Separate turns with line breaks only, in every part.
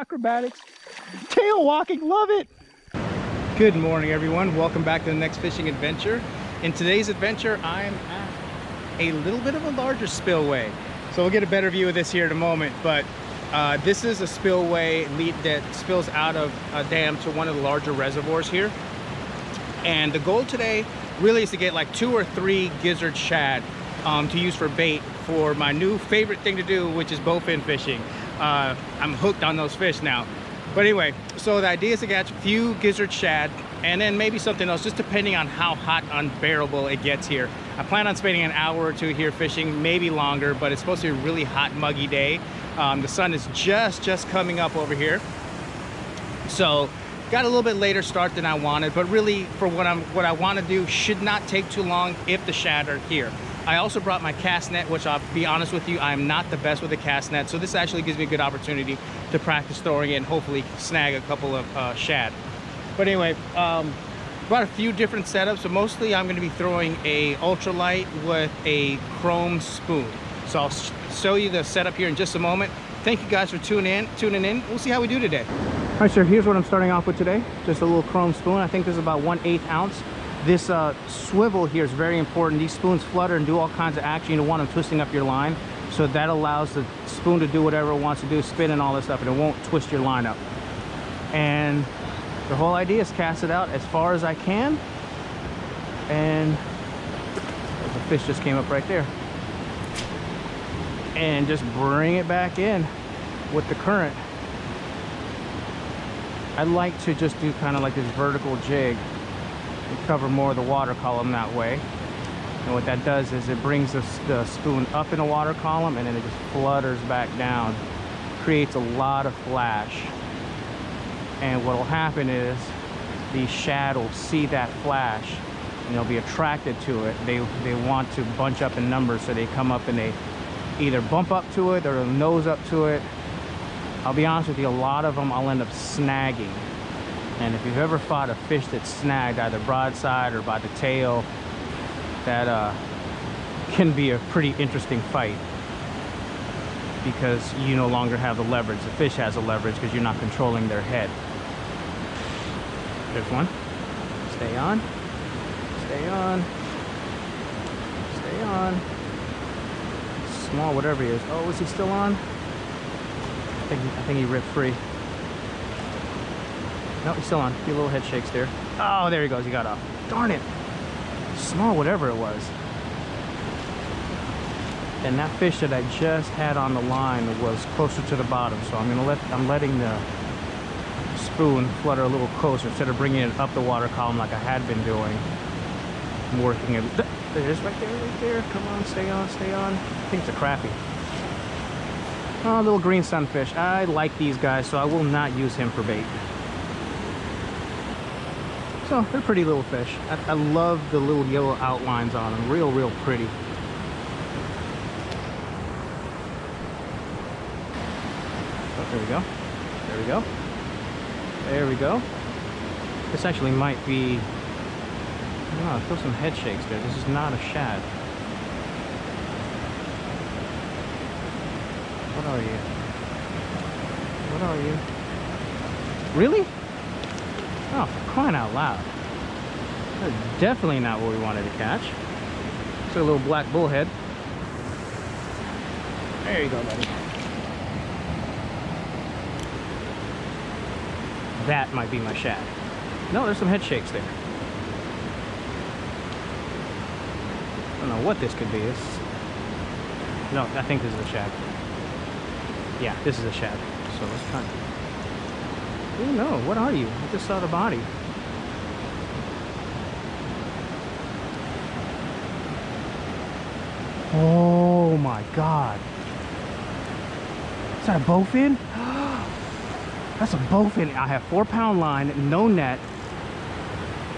acrobatics. Tail walking, love it. Good morning, everyone. Welcome back to the next fishing adventure. In today's adventure, I'm at a little bit of a larger spillway. So we'll get a better view of this here in a moment, but this is a spillway that spills out of a dam to one of the larger reservoirs here. And the goal today really is to get like 2 or 3 gizzard shad to use for bait for my new favorite thing to do, which is bowfin fishing. I'm hooked on those fish now. But anyway, so the idea is to catch a few gizzard shad and then maybe something else, just depending on how hot, unbearable it gets here. I plan on spending an hour or 2 here fishing, maybe longer, but it's supposed to be a really hot, muggy day. The sun is just coming up over here. So got a little bit later start than I wanted, but really for what I want to do should not take too long if the shad are here. I also brought my cast net, which I'll be honest with you, I'm not the best with a cast net, so this actually gives me a good opportunity to practice throwing it and hopefully snag a couple of shad. But anyway, brought a few different setups, so mostly I'm going to be throwing a ultralight with a chrome spoon. So I'll show you the setup here in just a moment. Thank you guys for tuning in. We'll see how we do today. All right, so here's what I'm starting off with today. Just a little chrome spoon. I think this is about 1/8 ounce. This swivel here is very important. These spoons flutter and do all kinds of action. You don't want them twisting up your line. So that allows the spoon to do whatever it wants to do, spin and all this stuff, and it won't twist your line up. And the whole idea is cast it out as far as I can. And the fish just came up right there. And just bring it back in with the current. I like to just do kind of like this vertical jig. Cover more of the water column that way, and what that does is it brings the spoon up in the water column and then it just flutters back down, creates a lot of flash. And what will happen is the shad will see that flash and they'll be attracted to it. They want to bunch up in numbers, so they come up and they either bump up to it or nose up to it. I'll be honest with you, a lot of them I'll end up snagging. And if you've ever fought a fish that's snagged either broadside or by the tail, that can be a pretty interesting fight, because you no longer have the leverage. The fish has the leverage because you're not controlling their head. There's one. Stay on. Stay on. Stay on. Small, whatever he is. Oh, is he still on? I think he ripped free. No, he's still on. A few little head shakes there. Oh, there he goes. He got off. Darn it. Small, whatever it was. And that fish that I just had on the line was closer to the bottom, so I'm letting the spoon flutter a little closer instead of bringing it up the water column like I had been doing. I'm working it. There it is, right there. Come on, stay on, stay on. I think it's a crappie. Oh, little green sunfish. I like these guys, so I will not use him for bait. So they're pretty little fish. I love the little yellow outlines on them. Real pretty. Oh, there we go. There we go. There we go. This actually might be... Oh, I feel some head shakes there. This is not a shad. What are you? What are you? Really? Oh, for crying out loud. That's definitely not what we wanted to catch. It's a little black bullhead. There you go, buddy. That might be my shad. No, there's some head shakes there. I don't know what this could be. No, I think this is a shad. Yeah, this is a shad. So let's try. Oh no, what are you? I just saw the body. Oh my God. Is that a bowfin? That's a bowfin. I have 4-pound line, no net.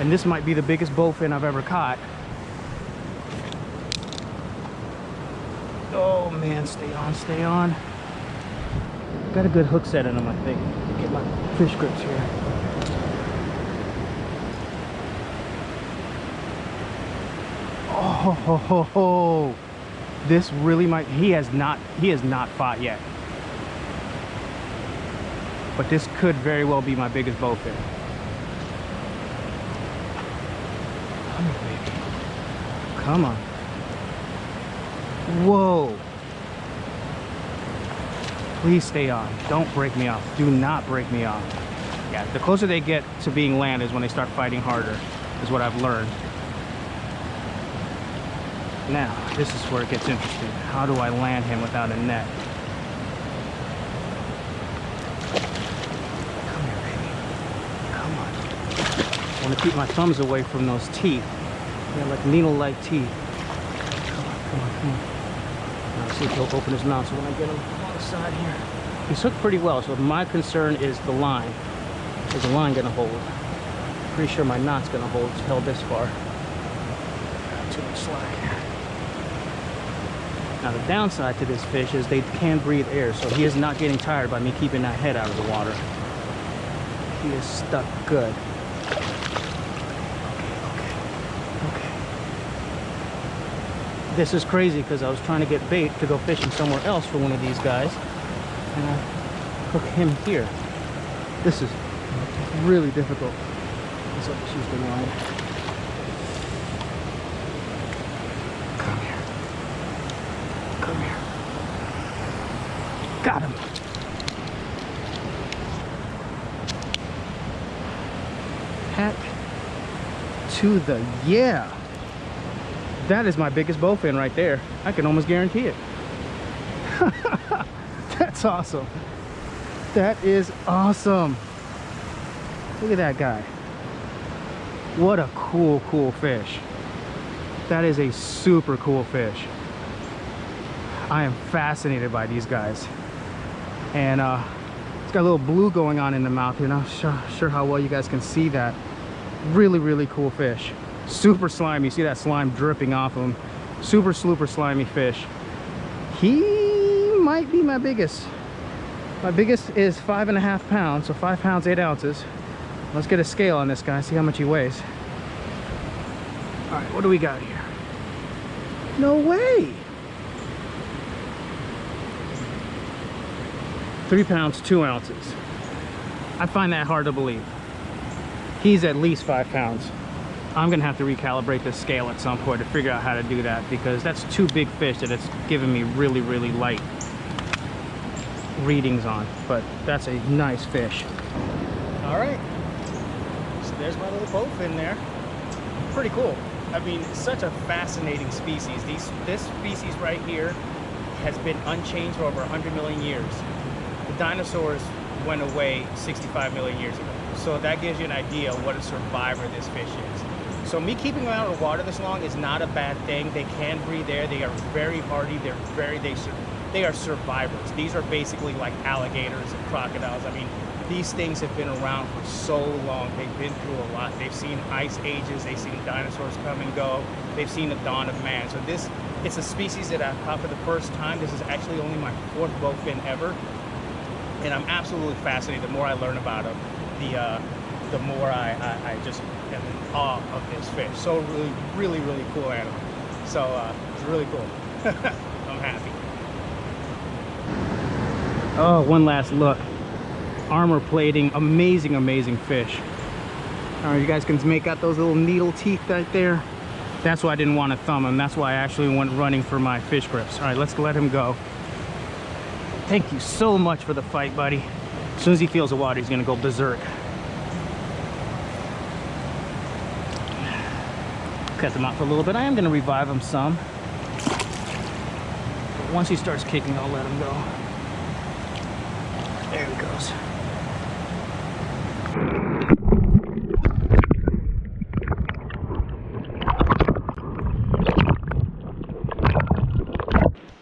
And this might be the biggest bowfin I've ever caught. Oh man, stay on, stay on. Got a good hook set in them, I think. Get my fish grips here. Oh, ho, ho, ho. This really might, he has not fought yet. but this could very well be my biggest bowfin. Come on, baby. Come on. Whoa. Please stay on. Don't break me off. Do not break me off. Yeah, the closer they get to being land is when they start fighting harder, is what I've learned. Now, this is where it gets interesting. How do I land him without a net? Come here, baby. Come on. I want to keep my thumbs away from those teeth. They're like needle-like teeth. Come on, come on, come on. Now, see if he'll open his mouth. So when I get him on the side here, he's hooked pretty well. So my concern is the line. Is the line gonna hold? Pretty sure my knot's gonna hold. It's held this far. Too much slack. Now the downside to this fish is they can breathe air, so he is not getting tired by me keeping that head out of the water. He is stuck good. Okay. This is crazy because I was trying to get bait to go fishing somewhere else for one of these guys, and I hook him here. This is really difficult. So let's use the line. Come here. Come here. Got him. Hat to the yeah. That is my biggest bowfin right there. I can almost guarantee it. That's awesome. That is awesome. Look at that guy. What a cool fish. That is a super cool fish. I am fascinated by these guys. And it's got a little blue going on in the mouth here. Not sure how well you guys can see that. Really cool fish. Super slimy. You see that slime dripping off him. Super slimy fish. He might be my biggest. My biggest is 5.5 pounds, so 5 pounds 8 ounces. Let's get a scale on this guy, see how much he weighs. All right, what do we got here? No way! 3 pounds 2 ounces. I find that hard to believe. He's at least 5 pounds. I'm gonna have to recalibrate this scale at some point to figure out how to do that, because that's 2 big fish that it's giving me really light readings on. But that's a nice fish. All right. So there's my little bowfin there. Pretty cool. I mean, it's such a fascinating species. This species right here has been unchanged for over 100 million years. The dinosaurs went away 65 million years ago. So that gives you an idea of what a survivor this fish is. So me keeping them out of the water this long is not a bad thing. They can breathe air. They are very hardy. They are survivors. These are basically like alligators and crocodiles. I mean, these things have been around for so long. They've been through a lot. They've seen ice ages. They've seen dinosaurs come and go. They've seen the dawn of man. So it's a species that I've caught for the first time. This is actually only my 4th bowfin ever. And I'm absolutely fascinated. The more I learn about them, the more I just am in awe of this fish. So really cool animal. So it's really cool. I'm happy. Oh, one last look. Armor plating, amazing fish. All right, you guys can make out those little needle teeth right there. That's why I didn't want to thumb him. That's why I actually went running for my fish grips. All right, let's let him go. Thank you so much for the fight, buddy. As soon as he feels the water, he's gonna go berserk. Cut him out for a little bit. I am gonna revive him some. But once he starts kicking, I'll let him go. There he goes.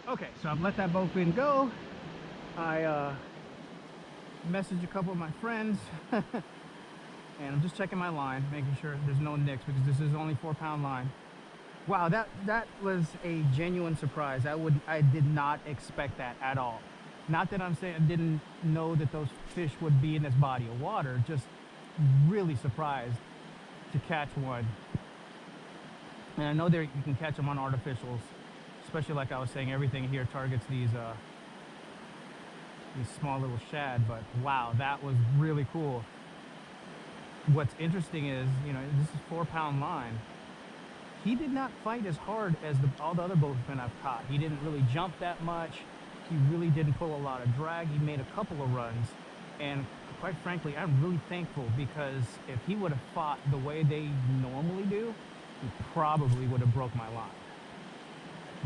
Okay, so I've let that bowfin go. I messaged a couple of my friends and I'm just checking my line, making sure there's no nicks, because this is only 4-pound line. Wow, that was a genuine surprise. I did not expect that at all. Not that I'm saying I didn't know that those fish would be in this body of water, just really surprised to catch one. And I know you can catch them on artificials, especially like I was saying, everything here targets these these small little shad, but wow, that was really cool. What's interesting is, you know, this is 4-pound line. He did not fight as hard as all the other bowfin I've caught. He didn't really jump that much. He really didn't pull a lot of drag. He made a couple of runs. And quite frankly, I'm really thankful, because if he would have fought the way they normally do, he probably would have broke my line.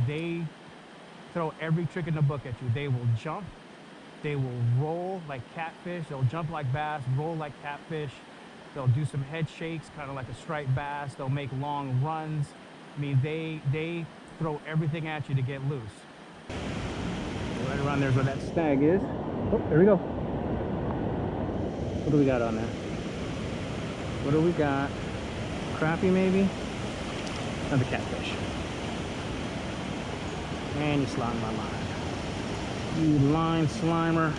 They throw every trick in the book at you. They will jump. They will roll like catfish. They'll jump like bass, roll like catfish. They'll do some head shakes, kind of like a striped bass. They'll make long runs. I mean, they throw everything at you to get loose. Right around there's where that snag is. Oh, there we go. What do we got on there? What do we got? Crappie maybe? Another catfish. And you slime my line. You line slimer.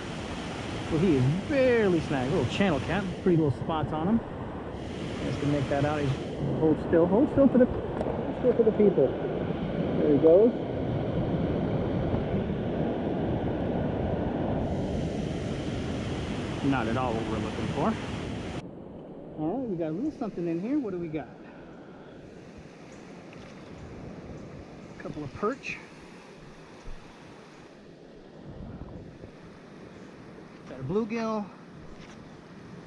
Well, he is barely snagged. A little channel cat. Pretty little spots on him. Just to make that out, he's hold still for the people. There he goes. Not at all what we're looking for. All right, we got a little something in here. What do we got? A couple of perch. Got a bluegill,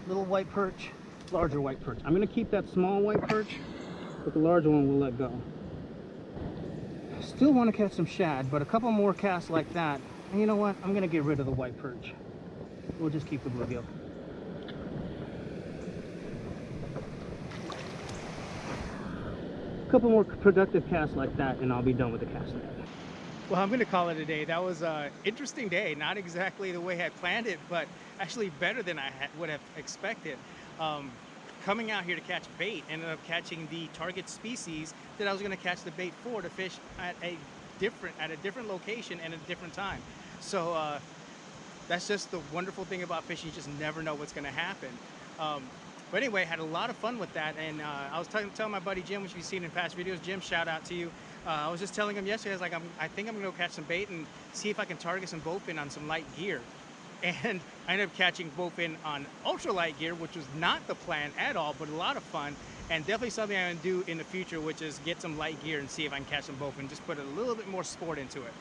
little white perch, larger white perch. I'm gonna keep that small white perch, but the larger one we'll let go. Still want to catch some shad, but a couple more casts like that. And you know what? I'm gonna get rid of the white perch. We'll just keep the bluegill. A couple more productive casts like that, and I'll be done with the cast net. Well, I'm going to call it a day. That was an interesting day. Not exactly the way I planned it, but actually better than I would have expected. Coming out here to catch bait, ended up catching the target species that I was going to catch the bait for, to fish at a different location and a different time. So that's just the wonderful thing about fishing. You just never know what's going to happen. But anyway, had a lot of fun with that, and I was telling my buddy Jim, which you've seen in past videos. Jim, shout out to you. I was just telling him yesterday, I was like, I think I'm gonna go catch some bait and see if I can target some bowfin on some light gear. And I ended up catching bowfin on ultralight gear, which was not the plan at all, but a lot of fun, and definitely something I'm gonna do in the future, which is get some light gear and see if I can catch some bowfin, just put a little bit more sport into it.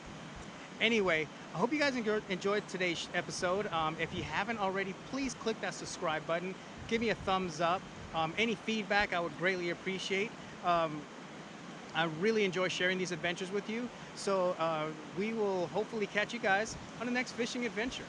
Anyway, I hope you guys enjoyed today's episode. If you haven't already, please click that subscribe button. Give me a thumbs up. Any feedback I would greatly appreciate. I really enjoy sharing these adventures with you. So we will hopefully catch you guys on the next fishing adventure.